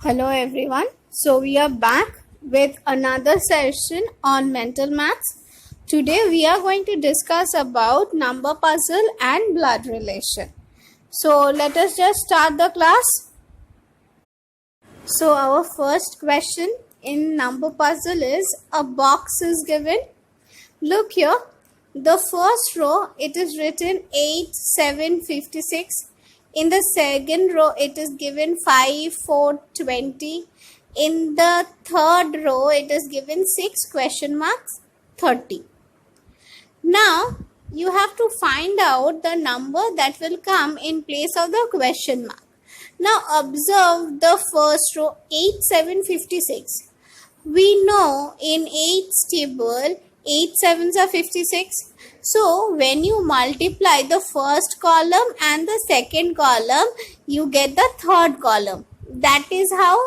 Hello everyone. So we are back with another session on mental maths. Today we are going to discuss about number puzzle and blood relation. So let us just start the class. So our first question in number puzzle is a box is given. Look here. The first row it is written 8, 7, 56. In the second row, it is given 5, 4, 20. In the third row, it is given 6 question marks, 30. Now, you have to find out the number that will come in place of the question mark. Now, observe the first row, 8, 7, 56. We know in 8's table, 8 sevens are 56. So, when you multiply the first column and the second column, you get the third column. That is how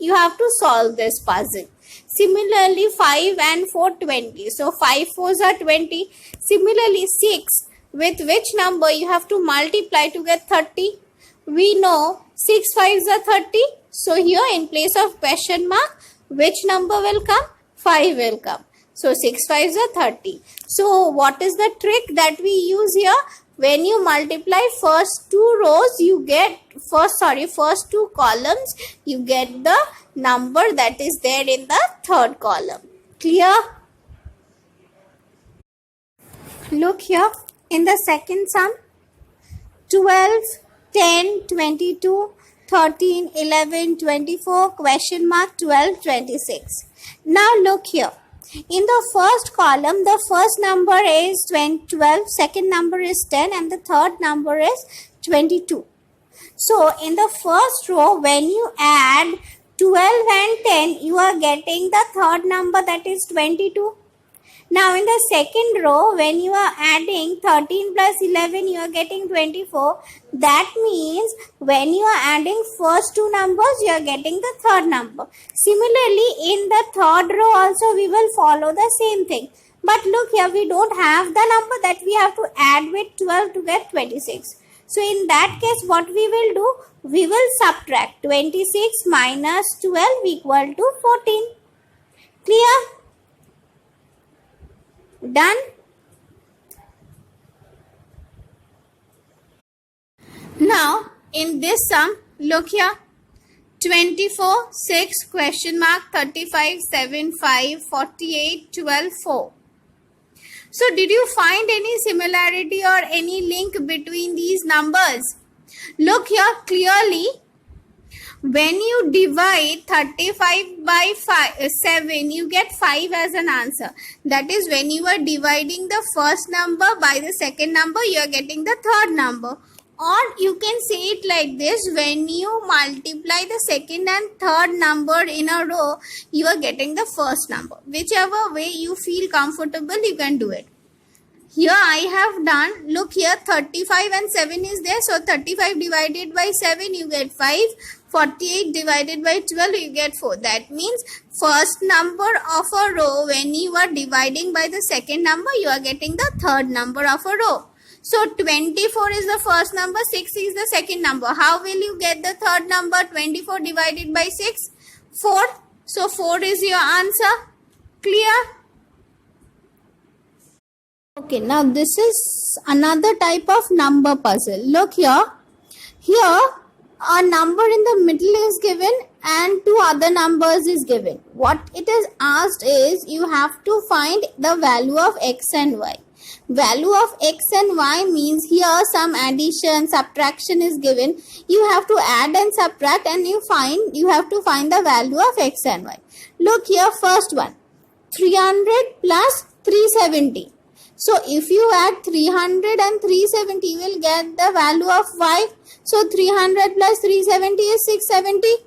you have to solve this puzzle. Similarly, 5 and 4, 20. So, 5 fours are 20. Similarly, 6, with which number you have to multiply to get 30? We know 6 fives are 30. So, here in place of question mark, which number will come? 5 will come. So, 6 fives are 30. So, what is the trick that we use here? When you multiply first two rows, you get, first two columns, you get the number that is there in the third column. Clear? Look here, in the second sum, 12, 10, 22, 13, 11, 24, question mark 12, 26. Now, look here. In the first column, the first number is 12, second number is 10 and the third number is 22. So, in the first row, when you add 12 and 10, you are getting the third number that is 22. Now, in the second row, when you are adding 13 plus 11, you are getting 24. That means when you are adding first two numbers, you are getting the third number. Similarly, in the third row also, we will follow the same thing. But look here, we don't have the number that we have to add with 12 to get 26. So, in that case, what we will do? We will subtract 26 minus 12 equal to 14. Clear? Done? Now, in this sum, look here. 24, 6, question mark, 35, 7, 5, 48, 12, 4. So, did you find any similarity or any link between these numbers? Look here clearly. When you divide 35 by 7, you get 5 as an answer. That is, when you are dividing the first number by the second number, you are getting the third number. Or you can say it like this, when you multiply the second and third number in a row, you are getting the first number. Whichever way you feel comfortable, you can do it. Here I have done, look here, 35 and 7 is there. So 35 divided by 7, you get 5. 48 divided by 12, you get 4. That means first number of a row, when you are dividing by the second number, you are getting the third number of a row. So 24 is the first number, 6 is the second number. How will you get the third number? 24 divided by 6? 4. So 4 is your answer. Clear? Okay, now this is another type of number puzzle. Look here. Here, a number in the middle is given and two other numbers is given. What it is asked is, you have to find the value of x and y. Value of x and y means here some addition, subtraction is given. You have to add and subtract and you have to find the value of x and y. Look here, first one, 300 plus 370. So, if you add 300 and 370, you will get the value of y. So, 300 plus 370 is 670.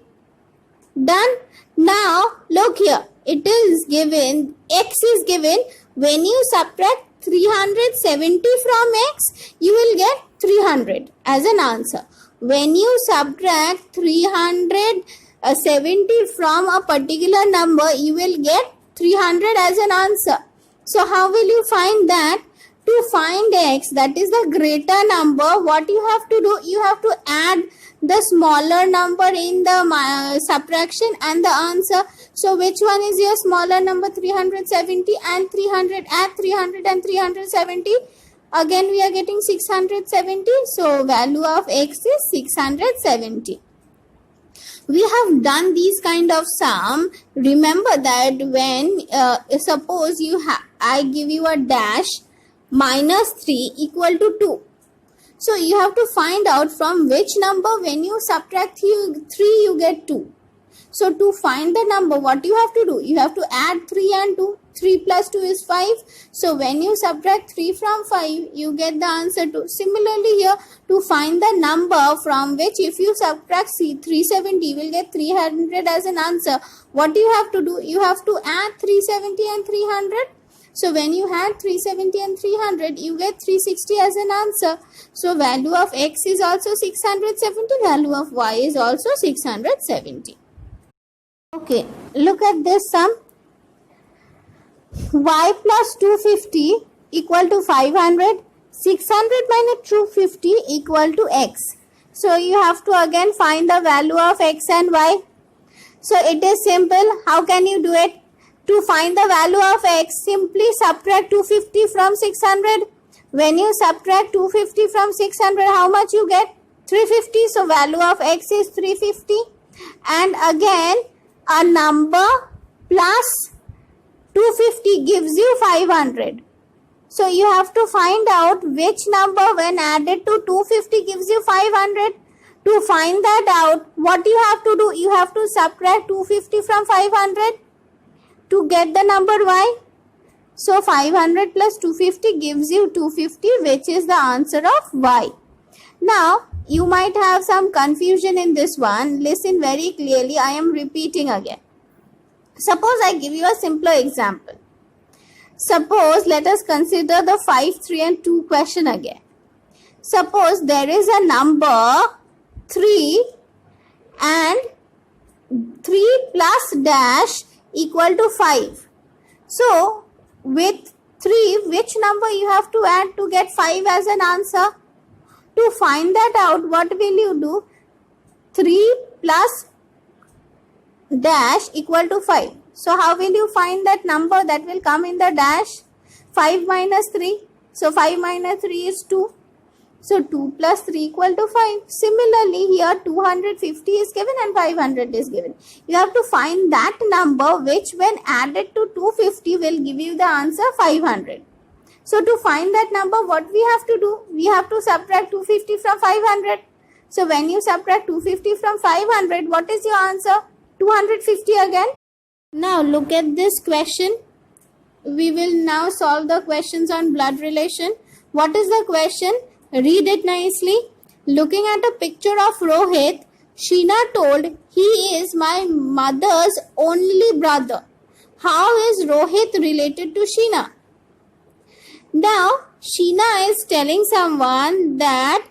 Done? Now, look here. It is given, x is given. When you subtract 370 from x, you will get 300 as an answer. When you subtract 370 from a particular number, you will get 300 as an answer. So, how will you find that? To find x, that is the greater number, what you have to do? You have to add the smaller number in the subtraction and the answer. So which one is your smaller number? 370 and 300. Add 300 and 370. Again we are getting 670. So value of x is 670. We have done these kind of sum. Remember that when suppose I give you a dash minus 3 equal to 2. So you have to find out from which number when you subtract 3 you get 2. So to find the number, what you have to do? You have to add 3 and 2. 3 plus 2 is 5. So when you subtract 3 from 5, you get the answer 2. Similarly here, to find the number from which if you subtract 370, you will get 300 as an answer. What you have to do? You have to add 370 and 300. So when you add 370 and 300, you get 360 as an answer. So value of x is also 670. Value of y is also 670. Okay, look at this sum. Y plus 250 equal to 500. 600 minus 250 equal to x. So you have to again find the value of x and y. So it is simple. How can you do it? To find the value of x, simply subtract 250 from 600. When you subtract 250 from 600, how much you get? 350. So value of x is 350. And again, a number plus 250 gives you 500. So you have to find out which number when added to 250 gives you 500. To find that out, what you have to do? You have to subtract 250 from 500 to get the number y. So 500 plus 250 gives you 250, which is the answer of y. Now, you might have some confusion in this one. Listen very clearly. I am repeating again. Suppose I give you a simpler example. Suppose let us consider the 5, 3 and 2 question again. Suppose there is a number 3 and 3 plus dash equal to 5. So with 3, which number you have to add to get 5 as an answer? To find that out, what will you do? 3 plus dash equal to 5. So how will you find that number that will come in the dash? 5 minus 3. So 5 minus 3 is 2. So 2 plus 3 equal to 5. Similarly here 250 is given and 500 is given. You have to find that number which when added to 250 will give you the answer 500. So to find that number, what we have to do? We have to subtract 250 from 500. So when you subtract 250 from 500, what is your answer? 250 again. Now look at this question. We will now solve the questions on blood relation. What is the question? Read it nicely. Looking at a picture of Rohit, Sheena told, he is my mother's only brother. How is Rohit related to Sheena? Now, Sheena is telling someone that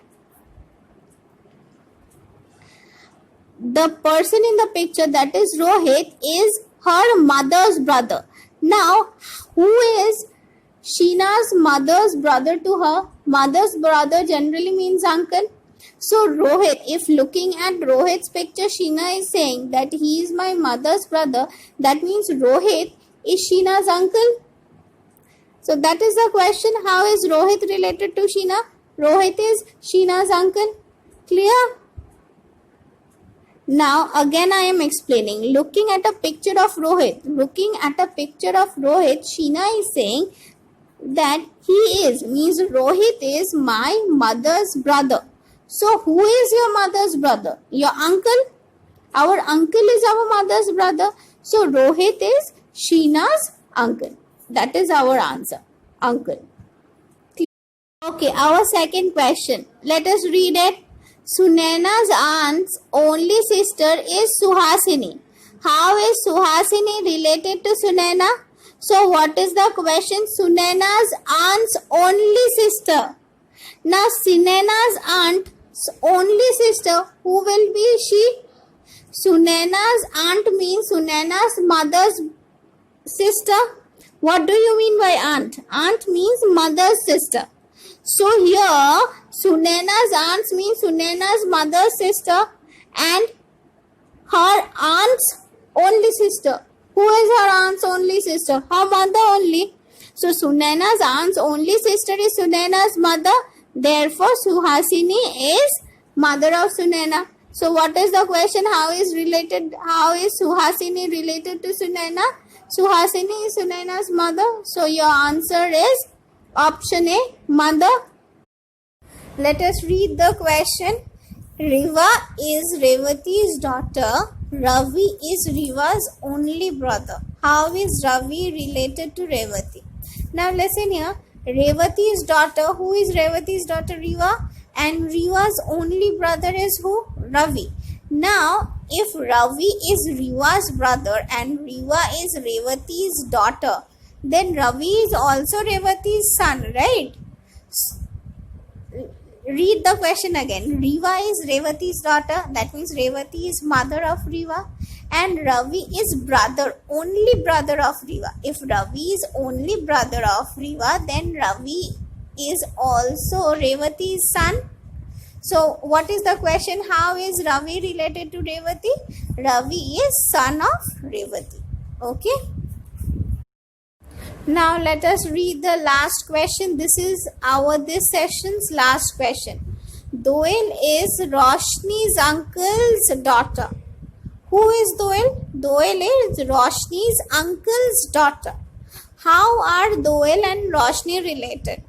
the person in the picture, that is Rohit, is her mother's brother. Now, who is Sheena's mother's brother to her? Mother's brother generally means uncle. So Rohit, if looking at Rohit's picture, Sheena is saying that he is my mother's brother. That means Rohit is Sheena's uncle. So that is the question. How is Rohit related to Sheena? Rohit is Sheena's uncle. Clear? Now again I am explaining. Looking at a picture of Rohit. Looking at a picture of Rohit, Sheena is saying that he is, means Rohit is my mother's brother. So who is your mother's brother? Your uncle? Our uncle is our mother's brother. So Rohit is Sheena's uncle. That is our answer. Uncle. Okay, our second question. Let us read it. Sunaina's aunt's only sister is Suhasini. How is Suhasini related to Sunaina? So what is the question? Sunaina's aunt's only sister. Now Sunaina's aunt's only sister, who will be she? Sunaina's aunt means Sunaina's mother's sister. What do you mean by aunt? Aunt means mother's sister. So here Sunaina's aunt means Sunaina's mother's sister and her aunt's only sister. Who is her aunt's only sister? Her mother only. So Sunaina's aunt's only sister is Sunaina's mother. Therefore Suhasini is mother of Sunaina. So what is the question? How is Suhasini related to Sunaina? Suhasini is Sunaina's mother. So your answer is option A, mother. Let us read the question. Riva is Revati's daughter. Ravi is Riva's only brother. How is Ravi related to Revati? Now listen here. Revati's daughter. Who is Revati's daughter? Riva. And Riva's only brother is who? Ravi. Now, if Ravi is Riva's brother and Riva is Revati's daughter, then Ravi is also Revati's son, right? Read the question again. Riva is Revati's daughter. That means Revati is mother of Riva. And Ravi is only brother of Riva. If Ravi is only brother of Riva, then Ravi is also Revati's son. So what is the question? How is Ravi related to Revati? Ravi is son of Revati. Okay. Now let us read the last question. This is this session's last question. Doel is Roshni's uncle's daughter. Who is Doel? Doel is Roshni's uncle's daughter. How are Doel and Roshni related?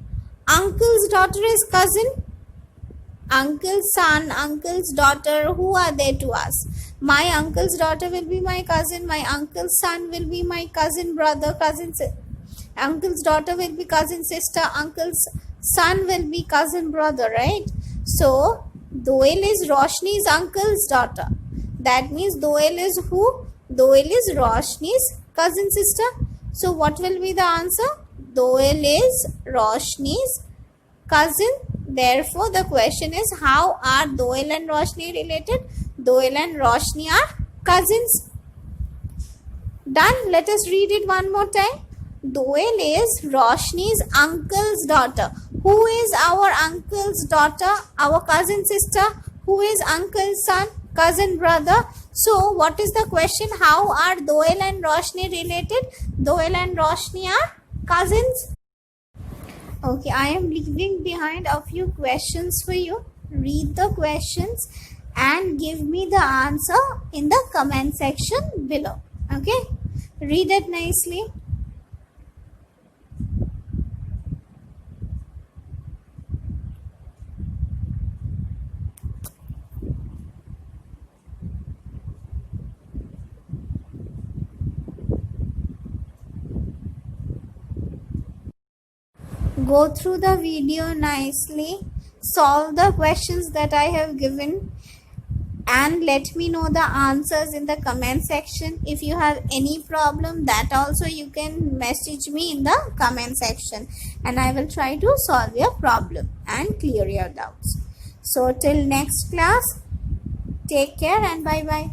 Uncle's daughter is cousin. Uncle's son, uncle's daughter, who are they to us? My uncle's daughter will be my cousin. My uncle's son will be my cousin brother, uncle's daughter will be cousin sister, uncle's son will be cousin brother, right? So Doel is Roshni's uncle's daughter. That means Doel is who? Doel is Roshni's cousin sister. So what will be the answer? Doel is Roshni's cousin. Therefore the question is, how are Doel and Roshni related? Doel and Roshni are cousins. Done. Let us read it one more time. Doel is Roshni's uncle's daughter. Who is our uncle's daughter? Our cousin sister. Who is uncle's son? Cousin brother. So what is the question? How are Doel and Roshni related? Doel and Roshni are cousins. Okay, I am leaving behind a few questions for you. Read the questions and give me the answer in the comment section below. Okay, read it nicely. Go through the video nicely, solve the questions that I have given, and let me know the answers in the comment section. If you have any problem, that also you can message me in the comment section and I will try to solve your problem and clear your doubts. So till next class, take care and bye bye.